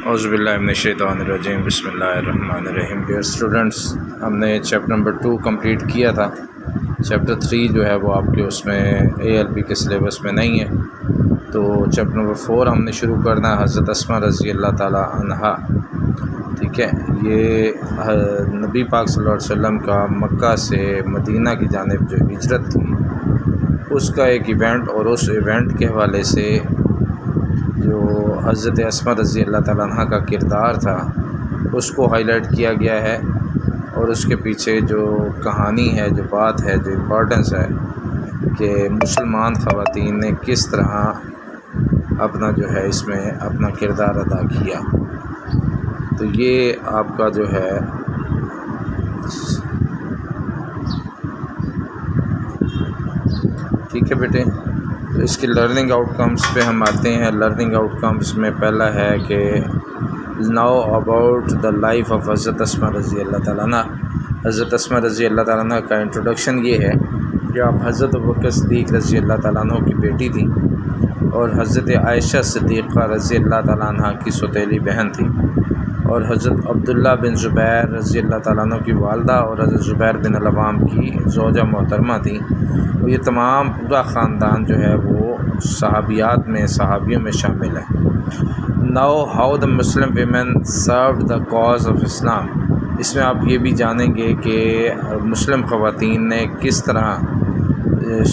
اعوذ باللہ من الشیطان الرجیم، بسم اللہ الرحمن الرحیم۔ ڈیئر اسٹوڈنٹس، ہم نے چیپٹر نمبر 2 کمپلیٹ کیا تھا۔ چیپٹر 3 جو ہے وہ آپ کے اس میں ALP کے سلیبس میں نہیں ہے، تو چیپٹر نمبر 4 ہم نے شروع کرنا ہے حضرت اسماء رضی اللہ تعالی عنہا۔ ٹھیک ہے، یہ نبی پاک صلی اللہ علیہ وسلم کا مکہ سے مدینہ کی جانب جو ہجرت تھی اس کا ایک ایونٹ، اور اس ایونٹ کے حوالے سے جو حضرت اسماء رضی اللہ تعالیٰ عنہ کا کردار تھا اس کو ہائی لائٹ کیا گیا ہے، اور اس کے پیچھے جو کہانی ہے، جو بات ہے، جو امپورٹنس ہے کہ مسلمان خواتین نے کس طرح اپنا جو ہے اس میں اپنا کردار ادا کیا، تو یہ آپ کا جو ہے ٹھیک ہے بیٹے۔ تو اس کی لرننگ آؤٹ کمز پہ ہم آتے ہیں۔ لرننگ آؤٹ کمز میں پہلا ہے کہ now about the life of حضرت اسماء رضی اللہ تعالیٰ عنہ۔ حضرت اسماء رضی اللہ تعالیٰ عنہ کا انٹروڈکشن یہ ہے کہ آپ حضرت ابوبکر صدیق رضی اللہ تعالیٰ عنہ کی بیٹی تھی، اور حضرت عائشہ صدیقہ رضی اللہ تعالیٰ عنہ کی سوتیلی بہن تھی، اور حضرت عبداللہ بن زبیر رضی اللہ تعالیٰ عنہ کی والدہ اور حضرت زبیر بن العوام کی زوجہ محترمہ تھیں۔ اور یہ تمام پورا خاندان جو ہے وہ صحابیات میں، صحابیوں میں شامل ہے۔ Now how the Muslim women served the cause of Islam. اس میں آپ یہ بھی جانیں گے کہ مسلم خواتین نے کس طرح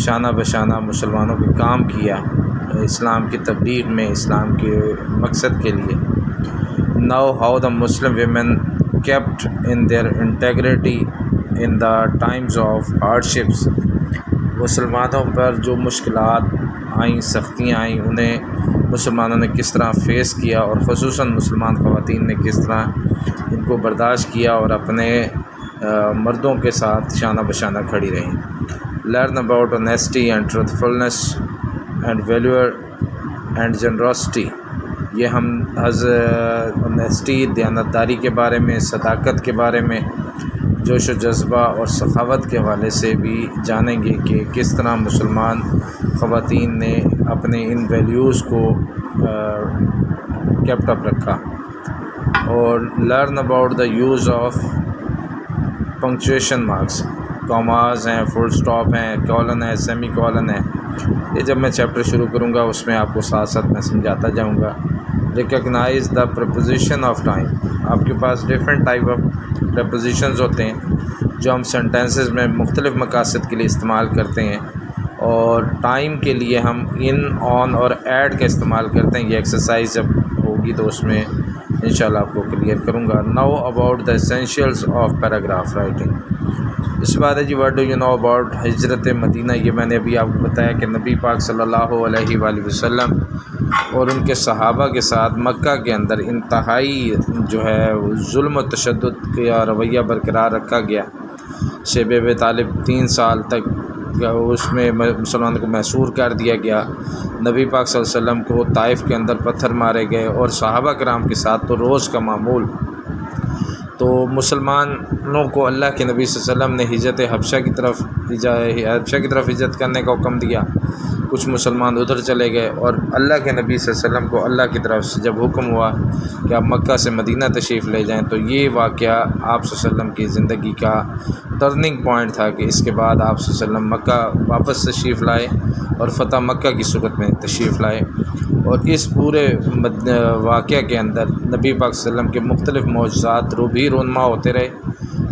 شانہ بشانہ مسلمانوں کے کام کیا اسلام کی تبلیغ میں، اسلام کے مقصد کے لیے۔ Now how the Muslim women kept in their integrity in the times of hardships. مسلمانوں پر جو مشکلات آئیں، سختیاں آئیں، انہیں مسلمانوں نے کس طرح فیس کیا، اور خصوصاً مسلمان خواتین نے کس طرح ان کو برداشت کیا اور اپنے مردوں کے ساتھ شانہ بشانہ کھڑی رہیں۔ Learn about honesty and truthfulness and valour and generosity. یہ ہم آنیسٹی، دیانتداری کے بارے میں، صداقت کے بارے میں، جوش و جذبہ اور سخاوت کے حوالے سے بھی جانیں گے کہ کس طرح مسلمان خواتین نے اپنے ان ویلیوز کو کیپٹ اپ رکھا۔ اور learn about the use of punctuation marks, commas ہیں، فل سٹاپ ہیں، کولن ہے، سیمی کولن ہے۔ یہ جب میں چیپٹر شروع کروں گا اس میں آپ کو ساتھ ساتھ میں سمجھاتا جاؤں گا۔ Recognise the preposition of time. آپ کے پاس ڈفرینٹ ٹائپ آف پریپوزیشنز ہوتے ہیں جو ہم سینٹینسز میں مختلف مقاصد کے لیے استعمال کرتے ہیں، اور ٹائم کے لیے ہم ان، آن اور ایٹ کا استعمال کرتے ہیں۔ یہ ایکسرسائز جب ہوگی تو اس میں انشاءاللہ آپ کو کلیئر کروں گا۔ Now about the essentials of paragraph writing. اس کے بعد ہے جی what do you know about ہجرت مدینہ۔ یہ میں نے ابھی آپ کو بتایا کہ نبی پاک صلی اللہ علیہ وآلہ وسلم اور ان کے صحابہ کے ساتھ مکہ کے اندر انتہائی جو ہے ظلم و تشدد کا رویہ برقرار رکھا گیا۔ شیب ابی طالب 3 سال تک اس میں مسلمانوں کو محصور کر دیا گیا۔ نبی پاک صلی اللہ علیہ وسلم کو طائف کے اندر پتھر مارے گئے، اور صحابہ کرام کے ساتھ تو روز کا معمول۔ تو مسلمانوں کو اللہ کے نبی صلی اللہ علیہ وسلم نے ہجرت حبشہ کی طرف ہجرت کرنے کا حکم دیا۔ کچھ مسلمان ادھر چلے گئے، اور اللہ کے نبی صلی اللہ علیہ وسلم کو اللہ کی طرف سے جب حکم ہوا کہ آپ مکہ سے مدینہ تشریف لے جائیں، تو یہ واقعہ آپ صلی اللہ علیہ وسلم کی زندگی کا ٹرننگ پوائنٹ تھا کہ اس کے بعد آپ صلی اللہ علیہ وسلم مکہ واپس تشریف لائے اور فتح مکہ کی صورت میں تشریف لائے۔ اور اس پورے واقعہ کے اندر نبی پاک صلی اللہ علیہ وسلم کے مختلف معجزات بھی رونما ہوتے رہے،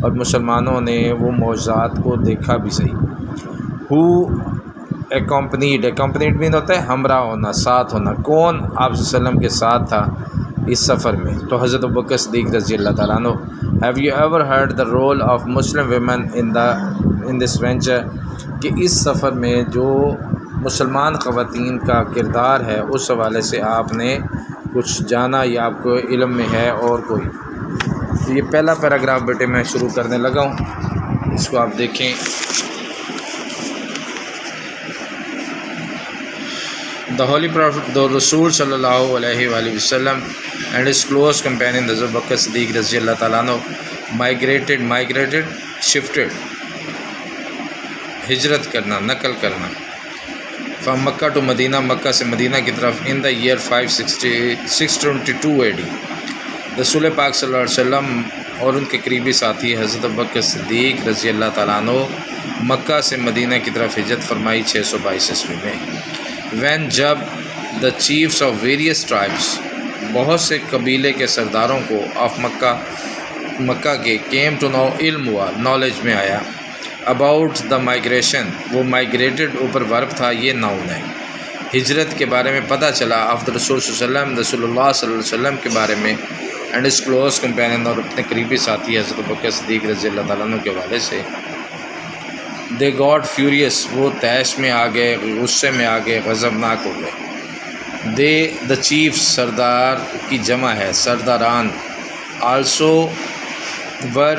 اور مسلمانوں نے وہ معجزات کو دیکھا بھی صحیح۔ ہو ایکمپنیڈ مین ہوتا ہے ہمراہ ہونا، ساتھ ہونا۔ کون آپ صلی اللہ علیہ وسلم کے ساتھ تھا اس سفر میں؟ تو حضرت ابوبکر صدیق رضی اللہ تعالیٰ عنہ۔ Have you ever heard the role of Muslim women in this venture? کہ اس سفر میں جو مسلمان خواتین کا کردار ہے اس حوالے سے آپ نے کچھ جانا یا آپ کو علم میں ہے اور کوئی؟ تو یہ پہلا پیراگراف بیٹے میں شروع کرنے لگا ہوں، اس کو آپ دیکھیں۔ The Holy Prophet, the Rasul sallallahu alayhi wa sallam and his close companion Hazrat Abu Bakr Siddiq radiyallahu ta'ala anhu migrated, shifted, ہجرت کرنا، نقل کرنا، from مکہ to مدینہ، مکہ سے مدینہ کی طرف in the year 622 AD، رسول پاک صلی اللہ علیہ وسلم اور ان کے قریبی ساتھی حضرت ابوبکر صدیق رضی اللہ تعالیٰ عنہ مکہ سے مدینہ کی طرف ہجرت فرمائی 622 عیسوی میں۔ جب دا چیفس آف ویریس ٹرائبس، بہت سے قبیلے کے سرداروں کو آف مکہ کے کیم ٹو نو، علم ہوا، نالج میں آیا، اباؤٹ دا مائگریشن، وہ مائگریٹڈ اوپر ورب تھا، یہ ناؤن ہے، ہجرت کے بارے میں پتہ چلا، آف دا رسول صلی اللہ علیہ وسلم، رسول اللہ صلی اللہ علیہ وسلم کے بارے میں، اینڈ اس کلوز کمپینین، اور اپنے قریبی ساتھی حضرت ابوبکر صدیق رضی اللہ تعالیٰ عنہ کے حوالے سے۔ دے گاٹ فیوریس، وہ طیش میں آ گئے، غصے میں آ گئے، غضبناک ہو گئے۔ دا چیف، سردار کی جمع ہے، سرداران، آلسو ور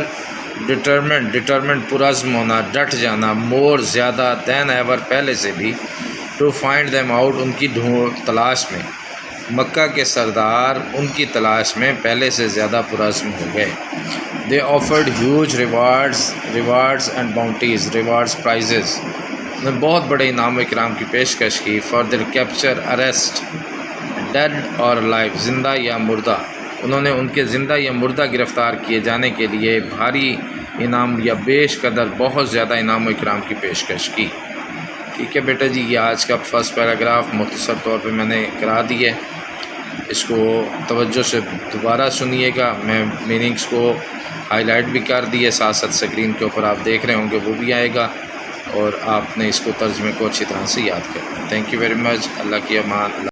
ڈٹرمنٹ پرعزم ہونا، ڈٹ جانا، مور زیادہ، دین ایور پہلے سے بھی، ٹو فائنڈ دیم آؤٹ، ان کی تلاش میں، مکہ کے سردار ان کی تلاش میں پہلے سے زیادہ پرعزم ہو گئے۔ They offered huge rewards and bounties, rewards prizes, نے بہت بڑے انعام و اکرام کی پیشکش کی، for their capture, arrest, dead اور لائف، زندہ یا مردہ، انہوں نے ان کے زندہ یا مردہ گرفتار کیے جانے کے لیے بھاری انعام یا بیش قدر بہت زیادہ انعام و اکرام کی پیشکش کی۔ ٹھیک ہے بیٹا جی، یہ آج کا فرسٹ پیراگراف مختصر طور پہ میں نے کرا دی ہے، اس کو توجہ سے دوبارہ سنیے گا، میں میننگس کو ہائی لائٹ بھی کر دیے، ساتھ ساتھ اسکرین کے اوپر آپ دیکھ رہے ہوں گے وہ بھی آئے گا، اور آپ نے اس کو ترجمے کو اچھی طرح سے یاد کرنا ہے۔ تھینک یو ویری مچ، اللہ کی امان۔